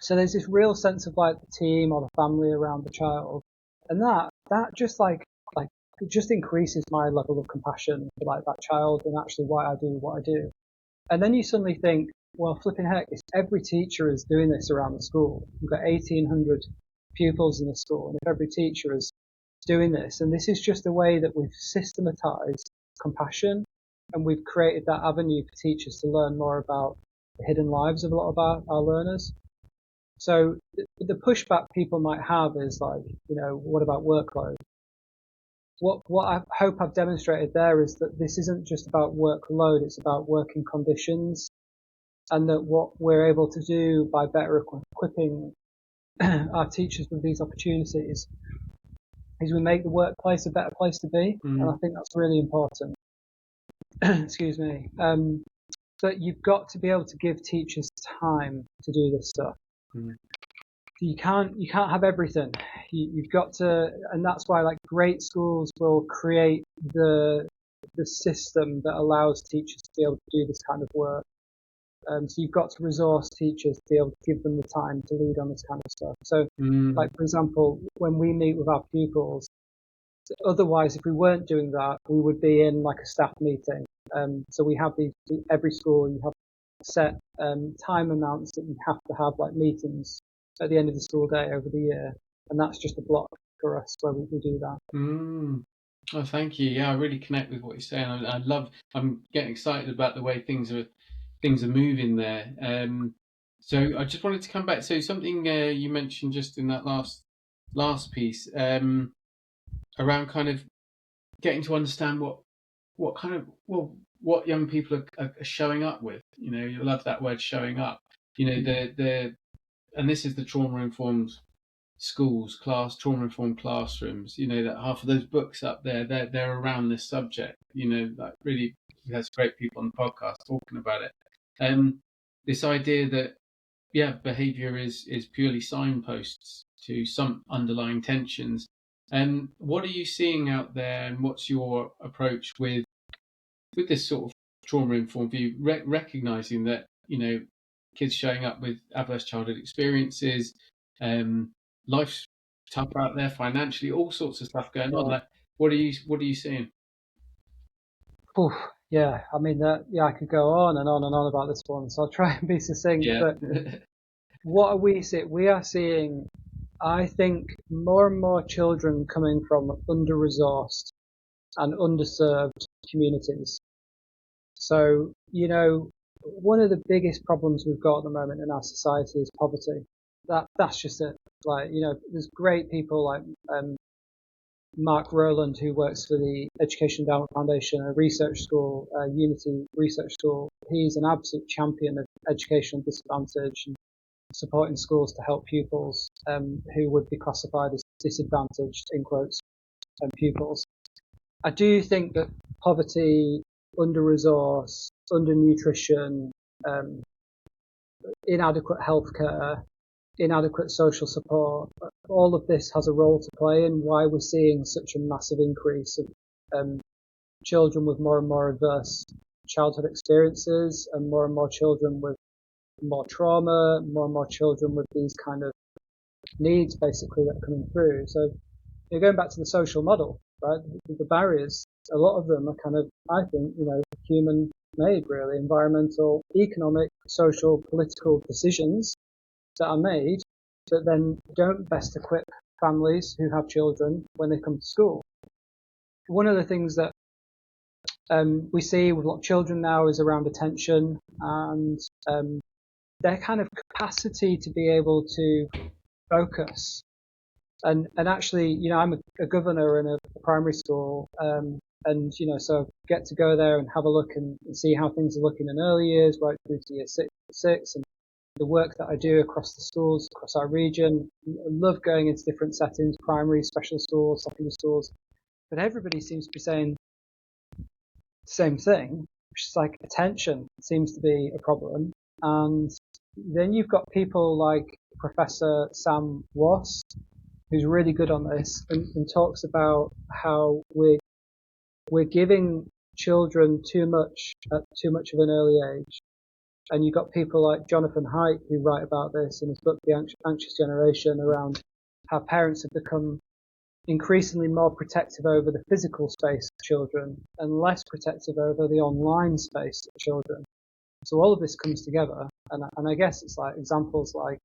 [SPEAKER 2] So there's this real sense of like the team or the family around the child. And that just like it just increases my level of compassion for like that child and actually why I do what I do. And then you suddenly think, well, flipping heck, if every teacher is doing this around the school, we've got 1,800 pupils in the school, and if every teacher is doing this, and this is just a way that we've systematized compassion, and we've created that avenue for teachers to learn more about the hidden lives of a lot of our learners. So the pushback people might have is like, what about workload? What I hope I've demonstrated there is that this isn't just about workload, it's about working conditions, and that what we're able to do by better equipping our teachers with these opportunities is we make the workplace a better place to be. And I think that's really important. Excuse me. But you've got to be able to give teachers time to do this stuff. You can't have everything. You've got to, and that's why like great schools will create the system that allows teachers to be able to do this kind of work. So you've got to resource teachers to be able to give them the time to lead on this kind of stuff. So, like for example, when we meet with our pupils, otherwise if we weren't doing that, we would be in like a staff meeting. So we have every school, you have set time amounts that you have to have like meetings at the end of the school day over the year, and that's just a block for us where we do that.
[SPEAKER 1] Oh, thank you. Yeah, I really connect with what you're saying. I'm getting excited about the way things are moving there. So I just wanted to come back. So something you mentioned just in that last piece around kind of getting to understand what young people are showing up with. You love that word, showing up. And this is the trauma-informed schools, trauma-informed classrooms. That half of those books up there, they're around this subject. Like really, we have great people on the podcast talking about it. This idea that behaviour is purely signposts to some underlying tensions. What are you seeing out there, and what's your approach with this sort of trauma-informed view, recognizing that kids showing up with adverse childhood experiences, life's tough out there financially, all sorts of stuff going on. Like, What are you seeing?
[SPEAKER 2] Oof, yeah, I mean I could go on and on and on about this one, so I'll try and be succinct.
[SPEAKER 1] Yeah.
[SPEAKER 2] But what are we seeing? We are seeing, I think, more and more children coming from under-resourced and underserved communities. So, one of the biggest problems we've got at the moment in our society is poverty. That's just it. Like, there's great people like Mark Rowland, who works for the Education Endowment Foundation, a research school, Unity Research School. He's an absolute champion of educational disadvantage and supporting schools to help pupils who would be classified as disadvantaged, in quotes, pupils. I do think that poverty, under-resource, under-nutrition, inadequate healthcare, inadequate social support, all of this has a role to play in why we're seeing such a massive increase of children with more and more adverse childhood experiences and more children with more trauma, more and more children with these kind of needs basically that are coming through. So you're going back to the social model, right? The barriers, a lot of them are kind of, I think, human made really, environmental, economic, social, political decisions that are made that then don't best equip families who have children when they come to school. One of the things that we see with a lot of children now is around attention and their kind of capacity to be able to focus. And actually, I'm a governor in a primary school, and so I get to go there and have a look and see how things are looking in early years, right through to year six, and the work that I do across the schools, across our region. I love going into different settings, primary, special schools, secondary schools, but everybody seems to be saying the same thing, which is like attention seems to be a problem. And then you've got people like Professor Sam Wass, who's really good on this and talks about how we're giving children too much at too much of an early age. And you've got people like Jonathan Haidt who write about this in his book, The Anxious Generation, around how parents have become increasingly more protective over the physical space of children and less protective over the online space of children. So all of this comes together, and I guess it's like examples like,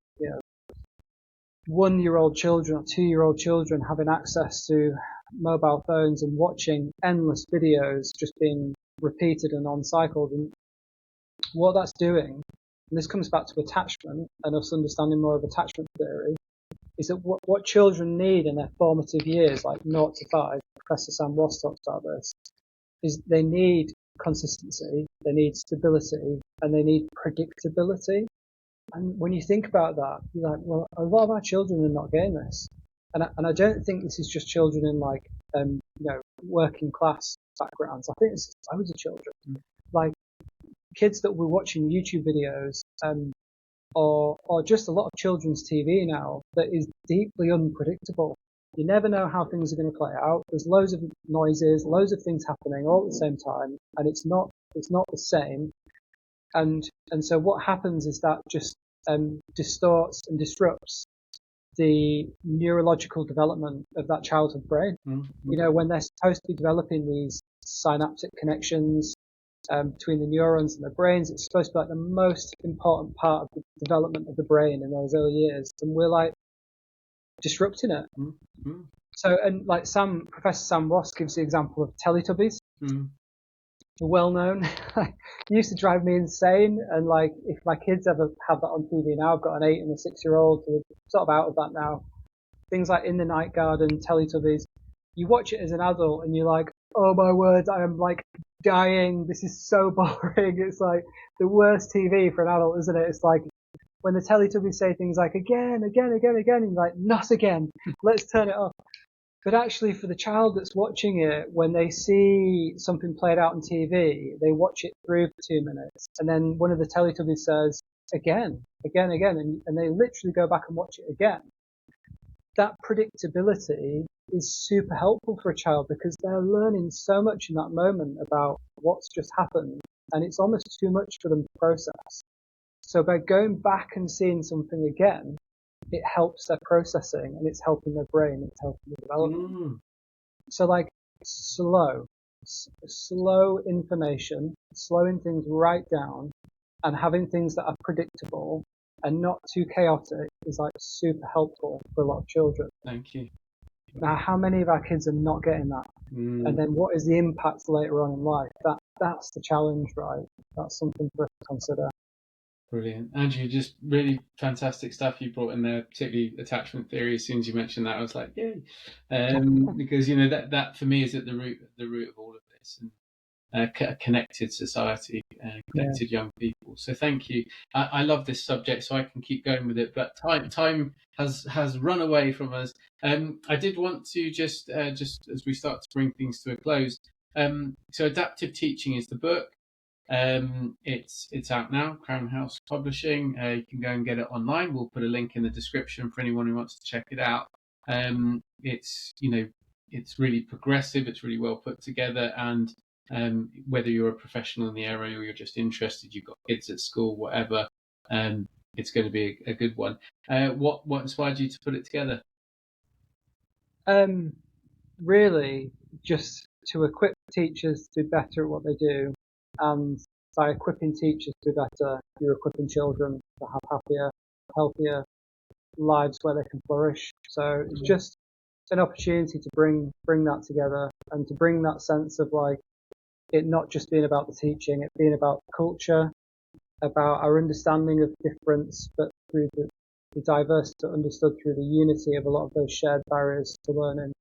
[SPEAKER 2] 1-year-old children or 2-year-old children having access to mobile phones and watching endless videos just being repeated and on-cycled. And what that's doing, and this comes back to attachment and us understanding more of attachment theory, is that what children need in their formative years, like 0 to 5, Professor Sam Ross talks about this, is they need consistency, they need stability, and they need predictability. And when you think about that, you're like, well, a lot of our children are not getting this. And I don't think this is just children in like, working class backgrounds. I think it's loads of children. Like kids that were watching YouTube videos, or just a lot of children's TV now that is deeply unpredictable. You never know how things are going to play out. There's loads of noises, loads of things happening all at the same time, and it's not the same. And so what happens is that just distorts and disrupts the neurological development of that childhood brain. Mm-hmm. When they're supposed to be developing these synaptic connections between the neurons and the brains, it's supposed to be like the most important part of the development of the brain in those early years, and we're like disrupting it. Mm-hmm. So, and like Professor Sam Ross gives the example of Teletubbies. Mm-hmm. Well known. It used to drive me insane, and like if my kids ever have that on TV now, I've got an 8 and a 6-year-old who are sort of out of that now. Things like In the Night Garden, Teletubbies. You watch it as an adult and you're like, oh my word, I am like dying. This is so boring. It's like the worst TV for an adult, isn't it? It's like when the Teletubbies say things like again, and you're like, not again. Let's turn it off. But actually, for the child that's watching it, when they see something played out on TV, they watch it through for 2 minutes. And then one of the Teletubbies says, again. And they literally go back and watch it again. That predictability is super helpful for a child because they're learning so much in that moment about what's just happened. And it's almost too much for them to process. So by going back and seeing something again, it helps their processing and it's helping their brain, it's helping their development. So like slow information, slowing things right down, and having things that are predictable and not too chaotic is like super helpful for a lot of children.
[SPEAKER 1] Thank you.
[SPEAKER 2] Now, how many of our kids are not getting that? And then what is the impact later on in life? That's the challenge, right? That's something for us to consider.
[SPEAKER 1] Brilliant. Andrew, just really fantastic stuff you brought in there, particularly attachment theory. As soon as you mentioned that, I was like, yay. Because, that for me is at the root of all of this. And a connected society, connected young people. So thank you. I love this subject, so I can keep going with it. But time has run away from us. I did want to just as we start to bring things to a close. So adaptive teaching is the book. It's out now. Crown House Publishing. You can go and get it online. We'll put a link in the description for anyone who wants to check it out. It's really progressive. It's really well put together, and whether you're a professional in the area or you're just interested, you've got kids at school, whatever, it's going to be a good one. What inspired you to put it together?
[SPEAKER 2] Really, just to equip teachers to be better at what they do, and by equipping teachers to be better, you're equipping children to have happier, healthier lives where they can flourish. So it's just an opportunity to bring that together and to bring that sense of like it not just being about the teaching, it being about culture, about our understanding of difference, but through the diversity understood through the unity of a lot of those shared barriers to learning.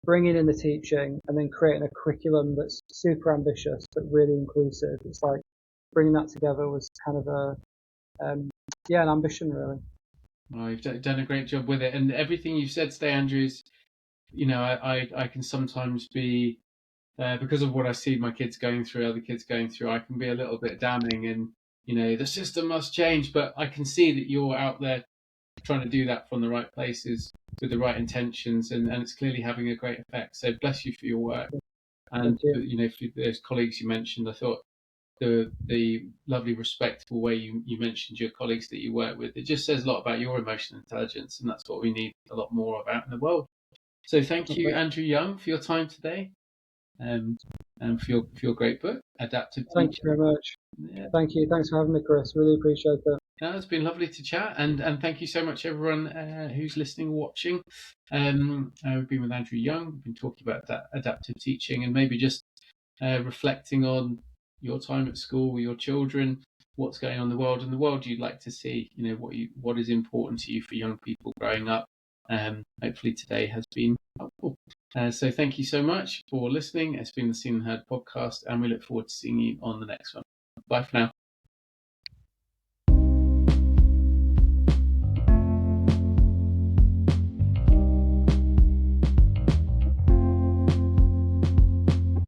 [SPEAKER 2] Bringing in the teaching and then creating a curriculum that's super ambitious but really inclusive. It's like bringing that together was kind of an ambition really.
[SPEAKER 1] Well, you've done a great job with it, and everything you've said today, Andrew, is, I can sometimes be, because of what I see my kids going through, other kids going through, I can be a little bit damning and, the system must change, but I can see that you're out there trying to do that from the right places with the right intentions, and it's clearly having a great effect. So bless you for your work. And, for those colleagues you mentioned, I thought the lovely, respectful way you mentioned your colleagues that you work with, it just says a lot about your emotional intelligence, and that's what we need a lot more of out in the world. So thank you, Andrew Young, for your time today, and for your great book, Adaptive Teaching.
[SPEAKER 2] Thank you very much. Yeah. Thank you. Thanks for having me, Chris. Really appreciate it.
[SPEAKER 1] Yeah, it's been lovely to chat, and thank you so much, everyone who's listening or watching. We've been with Andrew Young. We've been talking about adaptive teaching, and maybe just reflecting on your time at school with your children, what's going on in the world, and the world you'd like to see. What is important to you for young people growing up. Hopefully today has been helpful. So thank you so much for listening. It's been the Seen and Heard podcast, and we look forward to seeing you on the next one. Bye for now.